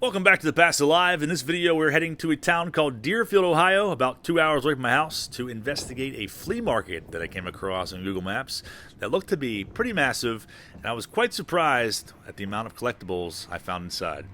Welcome back to the Past Alive. In this video, we're heading to a town called Deerfield, Ohio, about 2 hours away from my house, to investigate a flea market that I came across on Google Maps that looked to be pretty massive, and I was quite surprised at the amount of collectibles I found inside.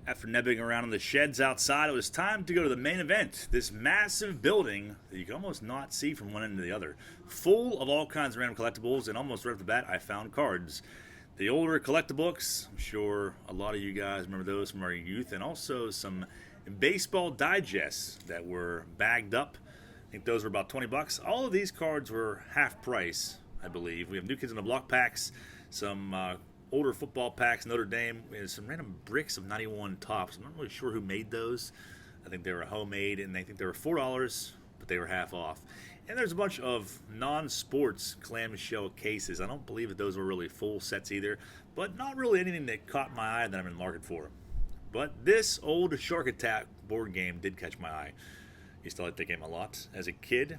After nebbing around in the sheds outside, it was time to go to the main event. This massive building that you can almost not see from one end to the other. Full of all kinds of random collectibles, and almost right off the bat, I found cards. The older collectabooks, I'm sure a lot of you guys remember those from our youth, and also some baseball digests that were bagged up. I think those were about 20 bucks. All of these cards were half price, I believe. We have New Kids on the Block packs, some older football packs, Notre Dame, and some random bricks of 91 tops. I'm not really sure who made those. I think they were homemade, and I think they were $4, but they were half off. And there's a bunch of non-sports clamshell cases. I don't believe that those were really full sets either, but not really anything that caught my eye that I'm in the market for. But this old Shark Attack board game did catch my eye. I used to like that game a lot as a kid.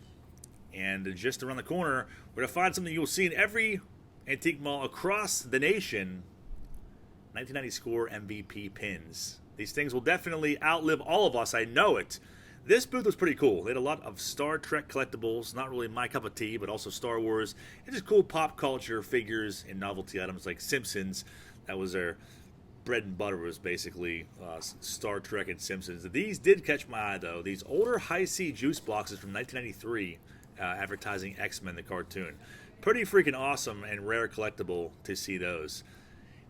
And just around the corner, we're going to find something you'll see in every antique mall across the nation. 1990 score MVP pins. These things will definitely outlive all of us, I know it. This booth was pretty cool. They had a lot of Star Trek collectibles, not really my cup of tea, but also Star Wars, and just cool pop culture figures and novelty items like Simpsons. That was their bread and butter, was basically Star Trek and Simpsons. These did catch my eye, though. These older high-C juice boxes from 1993 advertising X-Men, the cartoon. Pretty freaking awesome and rare collectible to see those.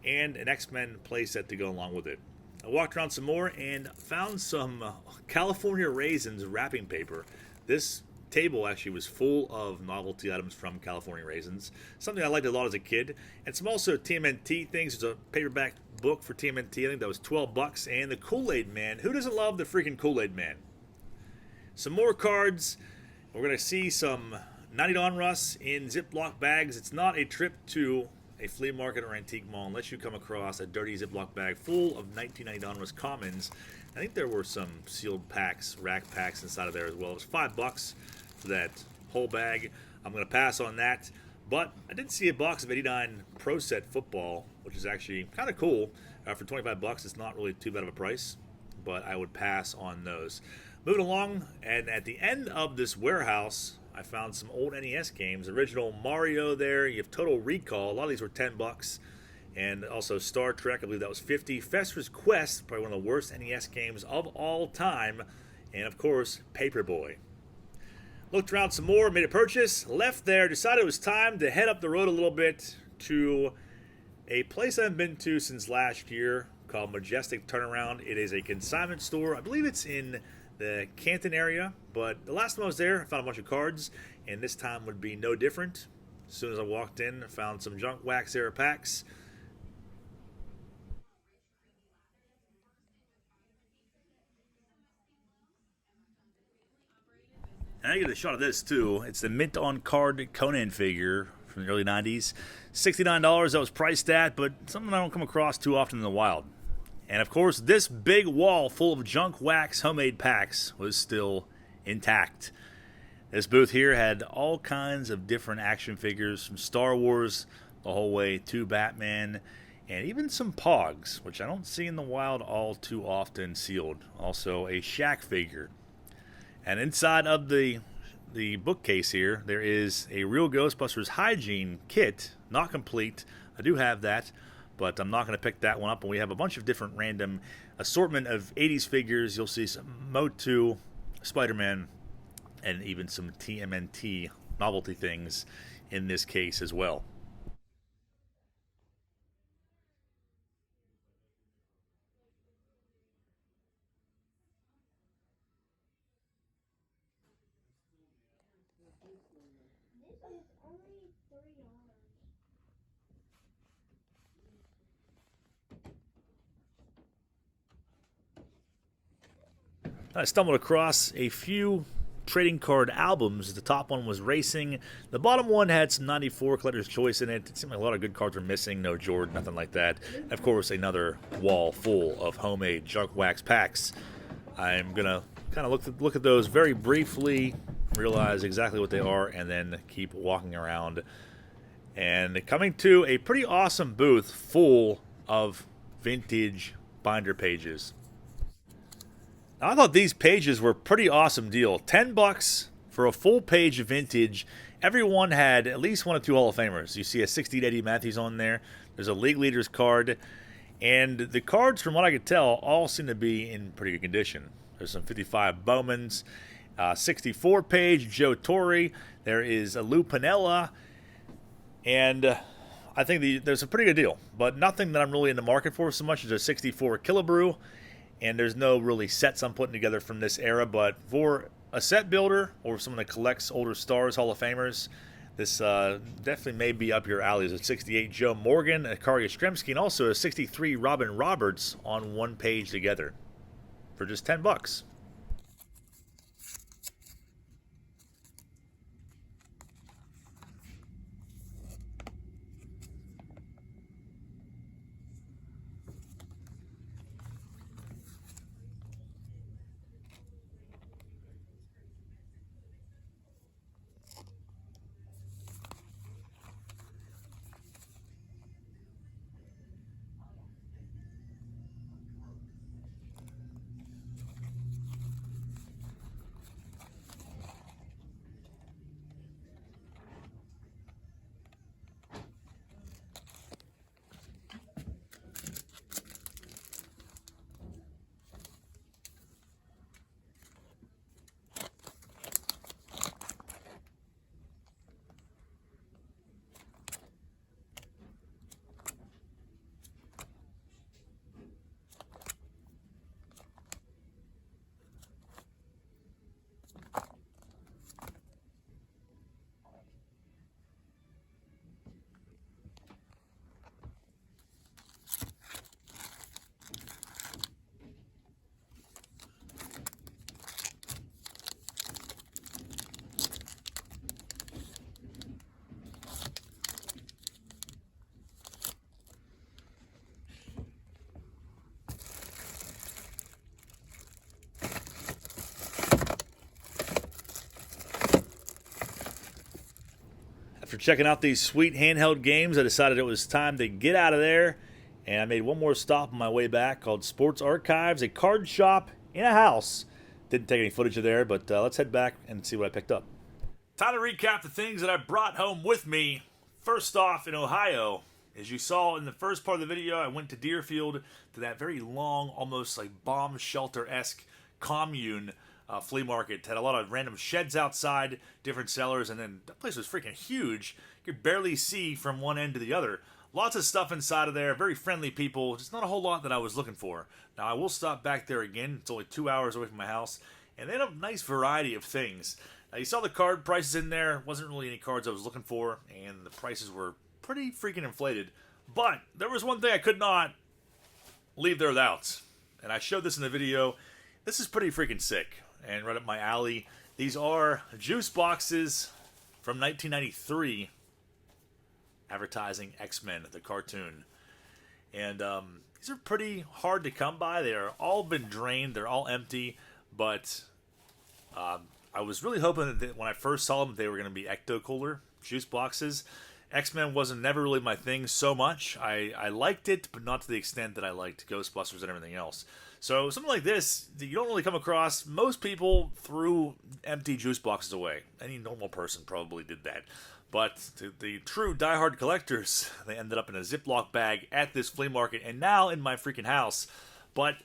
And an X-Men playset to go along with it. I walked around some more and found some California Raisins wrapping paper. This table actually was full of novelty items from California Raisins. Something I liked a lot as a kid. And some also TMNT things. There's a paperback book for TMNT. I think that was 12 bucks. And the Kool-Aid Man. Who doesn't love the freaking Kool-Aid Man? Some more cards. We're going to see some 90 Donruss in Ziploc bags. It's not a trip to a flea market or antique mall unless you come across a dirty Ziploc bag full of 1990 Donruss commons. I think there were some sealed packs, rack packs inside of there as well. It was $5 for that whole bag. I'm going to pass on that. But I did see a box of 89 Pro Set football, which is actually kind of cool. For 25 bucks, it's not really too bad of a price, but I would pass on those. Moving along, and at the end of this warehouse, I found some old NES games. Original Mario there. You have Total Recall. A lot of these were 10 bucks. And also Star Trek. I believe that was 50. Fester's Quest, probably one of the worst NES games of all time. And of course, Paperboy. Looked around some more, made a purchase, left there, decided it was time to head up the road a little bit to a place I haven't been to since last year called Majestic Turnaround. It is a consignment store. I believe it's in the Canton area, but the last time I was there, I found a bunch of cards, and this time would be no different. As soon as I walked in, I found some junk wax era packs. And I get a shot of this too. It's the mint on card Conan figure from the early 90s. $69 that was priced at, but something I don't come across too often in the wild. And of course, this big wall full of junk wax homemade packs was still intact. This booth here had all kinds of different action figures from Star Wars the whole way to Batman, and even some Pogs, which I don't see in the wild all too often sealed. Also a Shaq figure. And inside of the bookcase here, there is a real Ghostbusters hygiene kit, not complete. I do have that, but I'm not going to pick that one up. And we have a bunch of different random assortment of 80s figures. You'll see some Motu, Spider-Man, and even some TMNT novelty things in this case as well. I stumbled across a few trading card albums. The top one was Racing. The bottom one had some 94 Collector's Choice in it. It seemed like a lot of good cards were missing. No Jordan, nothing like that. And of course, another wall full of homemade junk wax packs. I'm going to kind of look at those very briefly, realize exactly what they are, and then keep walking around. And coming to a pretty awesome booth full of vintage binder pages. Now, I thought these pages were a pretty awesome deal. $10 for a full page of vintage. Everyone had at least one or two Hall of Famers. You see a 60 Eddie Matthews on there. There's a League Leaders card. And the cards, from what I could tell, all seem to be in pretty good condition. There's some 55 Bowmans, 64 page Joe Torre. There is a Lou Piniella. And I think there's a pretty good deal. But nothing that I'm really in the market for so much as a 64 Killebrew. And there's no really sets I'm putting together from this era, but for a set builder or someone that collects older stars, Hall of Famers, this definitely may be up your alley. There's a 68 Joe Morgan, a Kari Yastrzemski, and also a 63 Robin Roberts on one page together for just $10. After checking out these sweet handheld games, I decided it was time to get out of there, and I made one more stop on my way back called Sports Archives, a card shop in a house. Didn't take any footage of there, but let's head back and see what I picked up. Time to recap the things that I brought home with me. First off, in Ohio, as you saw in the first part of the video, I went to Deerfield to that very long, almost like bomb shelter-esque commune flea market. Had a lot of random sheds outside, different sellers, and then that place was freaking huge. You could barely see from one end to the other. Lots of stuff inside of there, very friendly people, just not a whole lot that I was looking for. Now, I will stop back there again. It's only 2 hours away from my house, and they had a nice variety of things. Now, you saw the card prices in there. Wasn't really any cards I was looking for, and the prices were pretty freaking inflated. But there was one thing I could not leave there without, and I showed this in the video. This is pretty freaking sick and right up my alley. These are juice boxes from 1993 advertising X-Men, the cartoon. And these are pretty hard to come by. They are all been drained. They're all empty. But I was really hoping that when I first saw them, they were going to be ecto-cooler juice boxes. X-Men wasn't never really my thing so much. I liked it, but not to the extent that I liked Ghostbusters and everything else. So something like this, you don't really come across. Most people threw empty juice boxes away. Any normal person probably did that. But to the true diehard collectors, they ended up in a Ziploc bag at this flea market and now in my freaking house. But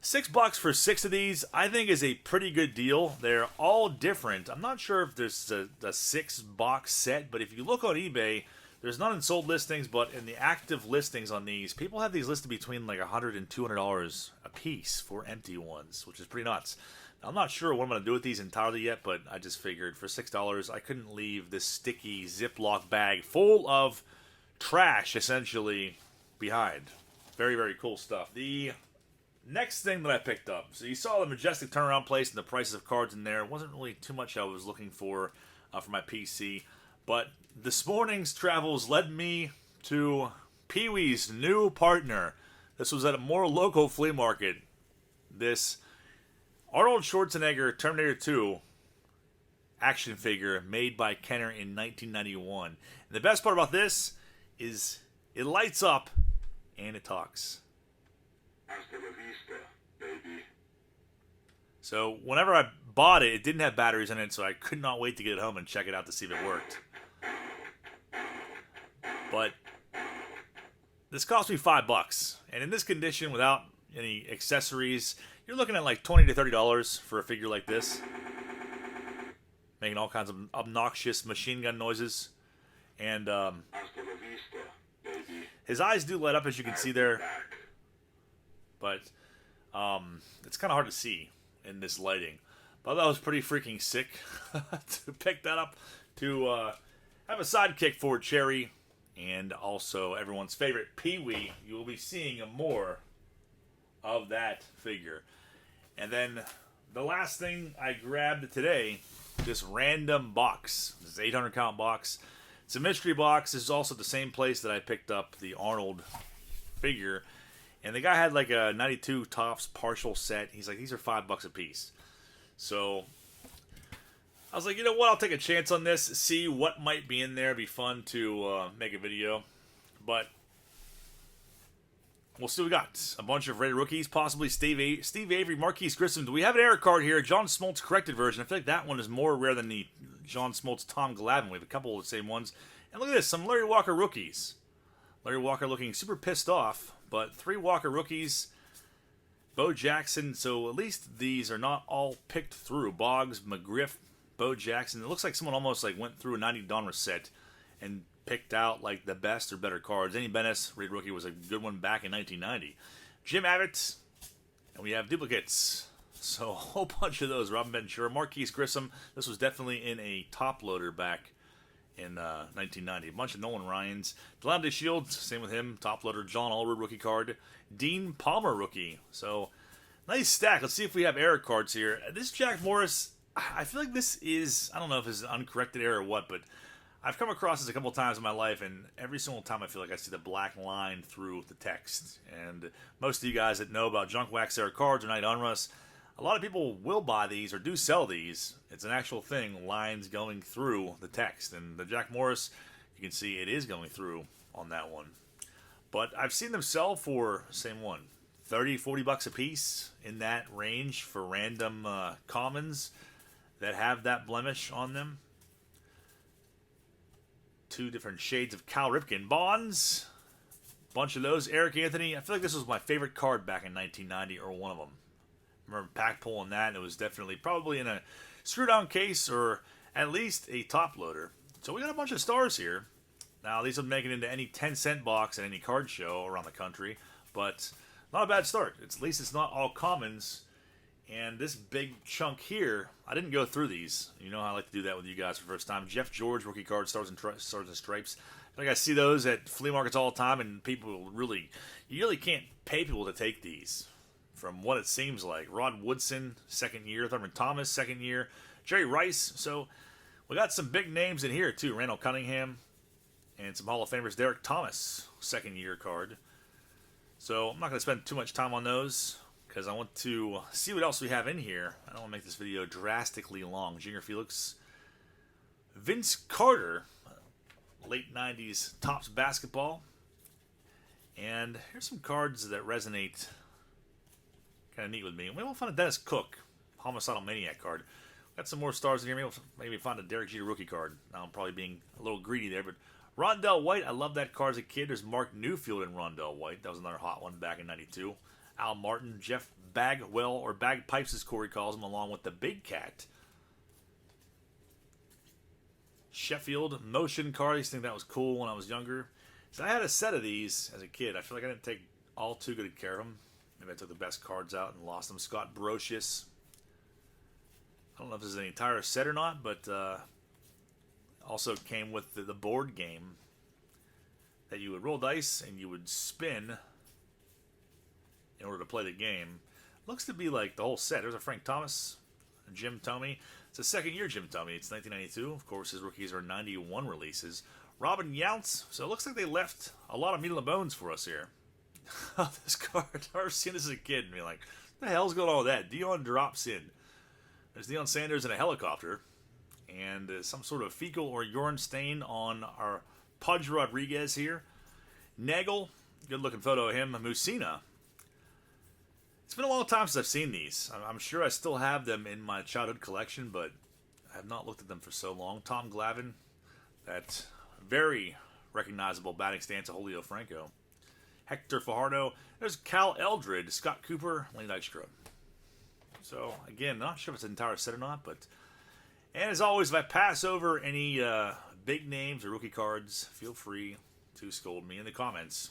$6 for 6 of these, I think, is a pretty good deal. They're all different. I'm not sure if there's a 6-box set, but if you look on eBay, there's not in sold listings, but in the active listings on these, people have these listed between like $100 and $200 a piece for empty ones, which is pretty nuts. Now, I'm not sure what I'm going to do with these entirely yet, but I just figured for $6, I couldn't leave this sticky Ziploc bag full of trash, essentially, behind. Very, very cool stuff. The next thing that I picked up. So you saw the Majestic turnaround place and the prices of cards in there. It wasn't really too much I was looking for my PC. But this morning's travels led me to Pee-wee's new partner. This was at a more local flea market. This Arnold Schwarzenegger Terminator 2 action figure made by Kenner in 1991. And the best part about this is it lights up and it talks. Hasta la vista, baby. So whenever I bought it, it didn't have batteries in it, so I could not wait to get it home and check it out to see if it worked. But this cost me $5, and in this condition, without any accessories, you're looking at like $20 to $30 for a figure like this, making all kinds of obnoxious machine gun noises. And Hasta la vista, baby. his eyes do light up, as you can see there, but it's kind of hard to see in this lighting. But that was pretty freaking sick to pick that up, to have a sidekick for Cherry, and also everyone's favorite Pee-wee. You will be seeing more of that figure. And then the last thing I grabbed today, this random box, this 800 count box. It's a mystery box. This is also the same place that I picked up the Arnold figure. And the guy had like a 92 Topps partial set. He's like, these are $5 a piece. So I was like, you know what? I'll take a chance on this. See what might be in there. It'd be fun to make a video. But we'll see what we got. A bunch of rated rookies. Possibly Steve Avery, Marquise Grissom. Do we have an error card here? John Smoltz corrected version. I feel like that one is more rare than the John Smoltz Tom Glavine. We have a couple of the same ones. And look at this. Some Larry Walker rookies. Larry Walker looking super pissed off. But 3 Walker rookies. Bo Jackson. So at least these are not all picked through. Boggs, McGriff, Bo Jackson. It looks like someone almost like went through a 90 Donruss set and picked out like the best or better cards. Danny Bennis, rated rookie, was a good one back in 1990. Jim Abbott. And we have duplicates. So a whole bunch of those. Robin Ventura, Marquise Grissom. This was definitely in a top loader back in 1990. A bunch of Nolan Ryans. Delonte Shields, same with him. Top loader. John Allred rookie card. Dean Palmer rookie. So nice stack. Let's see if we have error cards here. This Jack Morris, I feel like this is, I don't know if it's an uncorrected error or what, but I've come across this a couple times in my life, and every single time I feel like I see the black line through the text. And most of you guys that know about junk wax error cards or Night Unruss, a lot of people will buy these or do sell these. It's an actual thing, lines going through the text. And the Jack Morris, you can see it is going through on that one. But I've seen them sell for, same one, $30, $40 a piece, in that range for random commons that have that blemish on them. 2 different shades of Cal Ripken Bonds. Bunch of those. Eric Anthony. I feel like this was my favorite card back in 1990, or one of them. I remember pack pulling that, and it was definitely probably in a screw-down case or at least a top loader. So we got a bunch of stars here. Now, these will make it into any 10-cent box at any card show around the country, but not a bad start. At least it's not all commons. And this big chunk here, I didn't go through these. You know how I like to do that with you guys for the first time. Jeff George, rookie card, Stars and Stripes. I think I see those at flea markets all the time, and people really, you really can't pay people to take these, from what it seems like. Rod Woodson, second year. Thurman Thomas, second year. Jerry Rice. So we got some big names in here, too. Randall Cunningham and some Hall of Famers. Derek Thomas, second year card. So I'm not going to spend too much time on those, because I want to see what else we have in here. I don't want to make this video drastically long. Junior Felix. Vince Carter, late 90s Topps basketball. And here's some cards that resonate kind of neat with me. We will find a Dennis Cook, Homicidal Maniac card. Got some more stars in here. Maybe find a Derek Jeter rookie card. Now I'm probably being a little greedy there, but Rondell White, I love that card as a kid. There's Mark Newfield in Rondell White. That was another hot one back in 92. Al Martin, Jeff Bagwell, or Bagpipes as Corey calls him, along with the Big Cat. Sheffield, motion card. I used to think that was cool when I was younger. So I had a set of these as a kid. I feel like I didn't take all too good care of them. Maybe I took the best cards out and lost them. Scott Brocious. I don't know if this is an entire set or not, but also came with the board game that you would roll dice and you would spin in order to play the game. Looks to be like the whole set. There's a Frank Thomas, Jim Thome. It's a second year Jim Thome. It's 1992. Of course, his rookies are 91 releases. Robin Yountz. So it looks like they left a lot of meat on the bones for us here. This card, I've never seen this as a kid and be like, what the hell's going on with that? Dion drops in. There's Deion Sanders in a helicopter. And some sort of fecal or urine stain on our Pudge Rodriguez here. Nagel, good looking photo of him. Musina. It's been a long time since I've seen these. I'm sure I still have them in my childhood collection, but I have not looked at them for so long. Tom Glavine, that very recognizable batting stance of Julio Franco. Hector Fajardo. There's Cal Eldred, Scott Cooper, Lane Dykstra. So, again, not sure if it's an entire set or not, but... And as always, if I pass over any big names or rookie cards, feel free to scold me in the comments.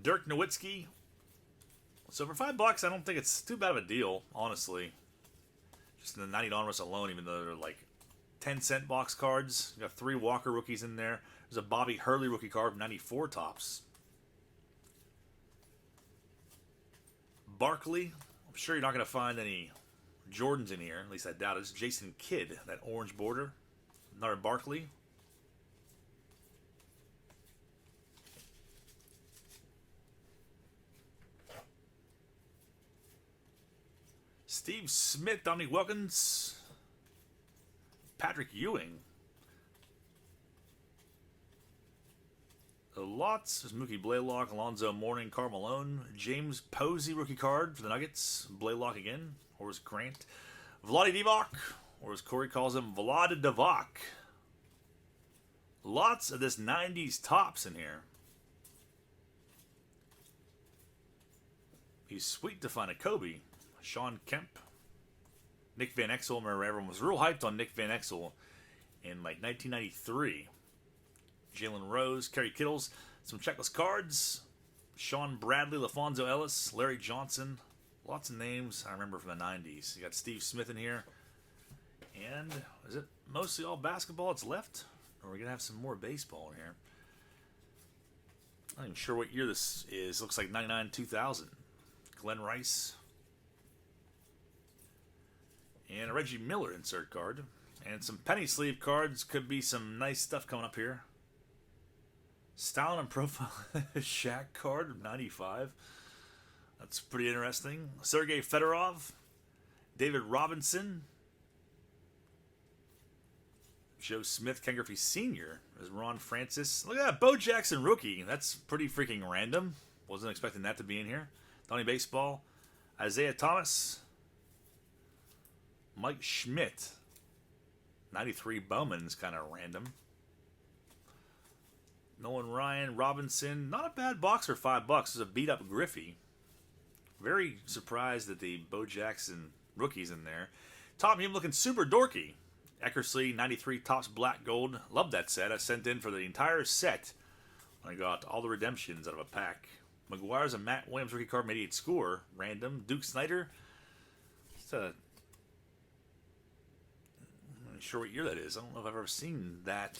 Dirk Nowitzki. So for $5, I don't think it's too bad of a deal, honestly. Just in the 90 Donruss alone, even though they're like 10-cent box cards. You got 3 Walker rookies in there. There's a Bobby Hurley rookie card from 94 tops. Barkley. I'm sure you're not going to find any Jordans in here. At least I doubt it. It's Jason Kidd, that orange border. Another Barkley. Steve Smith, Dominique Wilkins, Patrick Ewing. Lots. There's Mookie Blaylock, Alonzo Mourning, Karl Malone, James Posey rookie card for the Nuggets. Blaylock again. Horace Grant. Vlade Divac, or as Corey calls him, Vlad Divac. Lots of this 90s tops in here. He's sweet to find a Kobe. Sean Kemp. Nick Van Exel. Remember, everyone was real hyped on Nick Van Exel in like 1993. Jalen Rose, Kerry Kittles, some checklist cards. Sean Bradley, LaFonso Ellis, Larry Johnson. Lots of names I remember from the 90s. You got Steve Smith in here. And is it mostly all basketball that's left? Or are we going to have some more baseball in here? I'm not even sure what year this is. Looks like 99-2000. Glenn Rice. And a Reggie Miller insert card. And some penny sleeve cards. Could be some nice stuff coming up here. Style and profile Shaq card of 95. That's pretty interesting. Sergei Fedorov. David Robinson. Joe Smith, Ken Griffey Sr. There's Ron Francis. Look at that, Bo Jackson rookie. That's pretty freaking random. Wasn't expecting that to be in here. Donnie Baseball. Isaiah Thomas. Mike Schmidt. 93 Bowman's kind of random. Nolan Ryan, Robinson. Not a bad box for $5. It's a beat-up Griffey. Very surprised that the Bo Jackson rookie's in there. Top him looking super dorky. Eckersley, 93 Topps Black Gold. Love that set. I sent in for the entire set. I got all the redemptions out of a pack. McGuire's a Matt Williams rookie card, 88 score. Random. Duke Snyder. It's a... I'm not sure what year that is. I don't know if I've ever seen that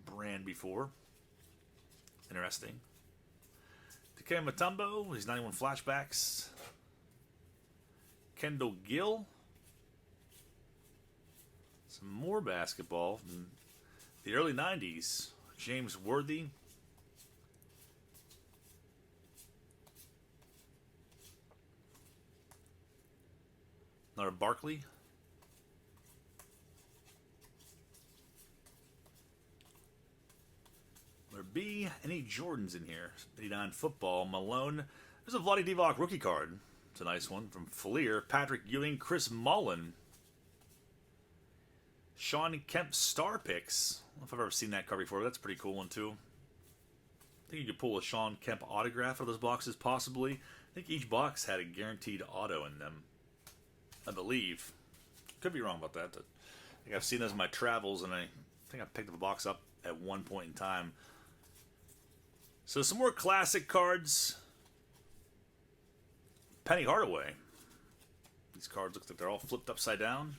brand before. Interesting. Takeo Mutombo. He's 91 flashbacks. Kendall Gill. Some more basketball from the early 90s. James Worthy. Another Barkley. There be any Jordans in here? 89 football. Malone. There's a Vlade Divac rookie card. It's a nice one from FLEA. Patrick Ewing. Chris Mullen. Sean Kemp Star Picks. I don't know if I've ever seen that card before. But that's a pretty cool one too. I think you could pull a Sean Kemp autograph out of those boxes possibly. I think each box had a guaranteed auto in them. I believe. Could be wrong about that. But I think I've seen those in my travels, and I think I picked up a box up at one point in time. So some more classic cards. Penny Hardaway. These cards look like they're all flipped upside down.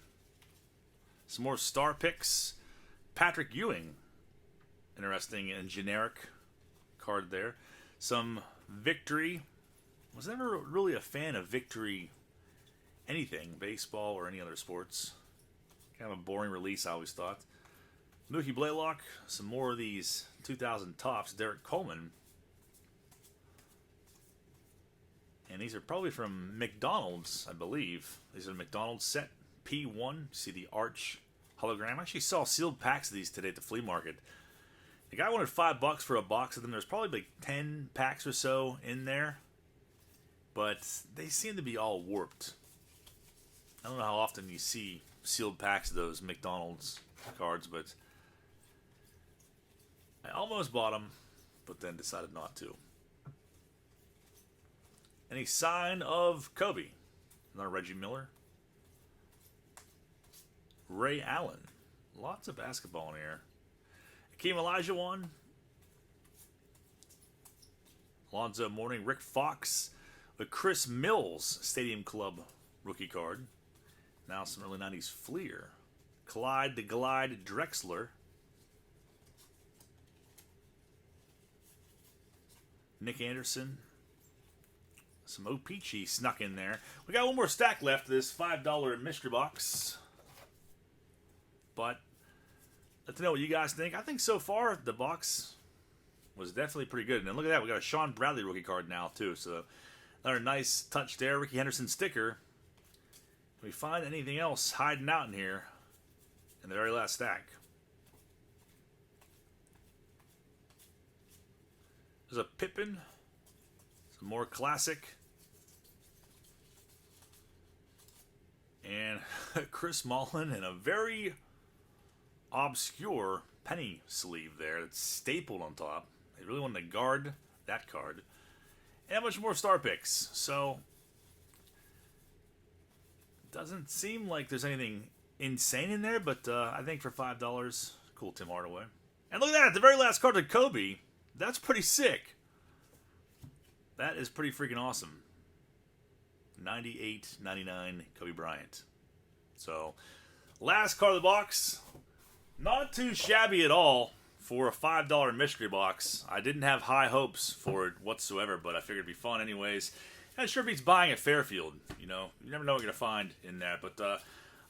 Some more star picks. Patrick Ewing. Interesting and generic card there. Some victory. Was never really a fan of victory anything, baseball or any other sports. Kind of a boring release, I always thought. Mookie Blaylock, some more of these 2000 tops. Derek Coleman. And these are probably from McDonald's, I believe. These are McDonald's set P1. You see the arch hologram. I actually saw sealed packs of these today at the flea market. The guy wanted $5 for a box of them. There's probably like 10 packs or so in there. But they seem to be all warped. I don't know how often you see sealed packs of those McDonald's cards, but I almost bought them, but then decided not to. Any sign of Kobe? Another Reggie Miller. Ray Allen. Lots of basketball in here. Hakeem Olajuwon. Alonzo Mourning. Rick Fox. The Chris Mills Stadium Club rookie card. Now some early 90s FLEA. Clyde the Glide Drexler. Nick Anderson. Some O-Pee-Chee snuck in there. We got one more stack left of this $5 mystery box. But let me know what you guys think. I think so far the box was definitely pretty good. And look at that. We got a Sean Bradley rookie card now too. So another nice touch there. Ricky Henderson sticker. Can we find anything else hiding out in here in the very last stack? There's a Pippen. Some more classic. And Chris Mullin and a very obscure penny sleeve there that's stapled on top. They really wanted to guard that card. And a bunch more star picks. So, doesn't seem like there's anything insane in there, but I think for $5, cool Tim Hardaway. And look at that, the very last card of Kobe. That's pretty sick. That is pretty freaking awesome. 98-99 Kobe Bryant. So, last card of the box. Not too shabby at all for a $5 mystery box. I didn't have high hopes for it whatsoever, but I figured it'd be fun anyways. And it sure beats buying at Fairfield. You know, you never know what you're going to find in there. But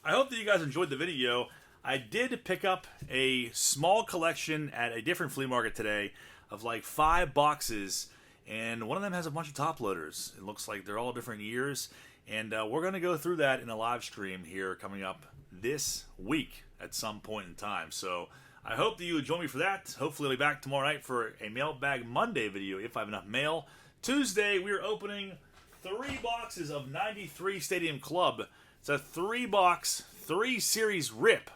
I hope that you guys enjoyed the video. I did pick up a small collection at a different flea market today of like 5 boxes. And one of them has a bunch of top loaders. It looks like they're all different years. And we're going to go through that in a live stream here coming up this week at some point in time. So I hope that you would join me for that. Hopefully I'll be back tomorrow night for a Mailbag Monday video if I have enough mail. Tuesday we are opening 3 boxes of 93 Stadium Club. It's a 3-box, 3-series rip.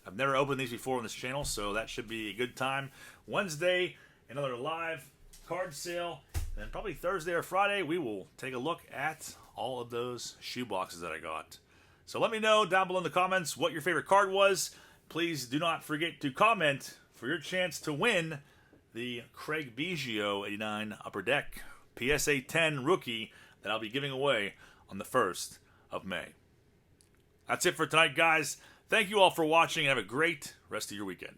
I've never opened these before on this channel, so that should be a good time. Wednesday, another live card sale. And then probably Thursday or Friday, we will take a look at all of those shoe boxes that I got. So let me know down below in the comments what your favorite card was. Please do not forget to comment for your chance to win the Craig Biggio 89 Upper Deck PSA 10 rookie that I'll be giving away on the 1st of May. That's it for tonight, guys. Thank you all for watching and have a great rest of your weekend.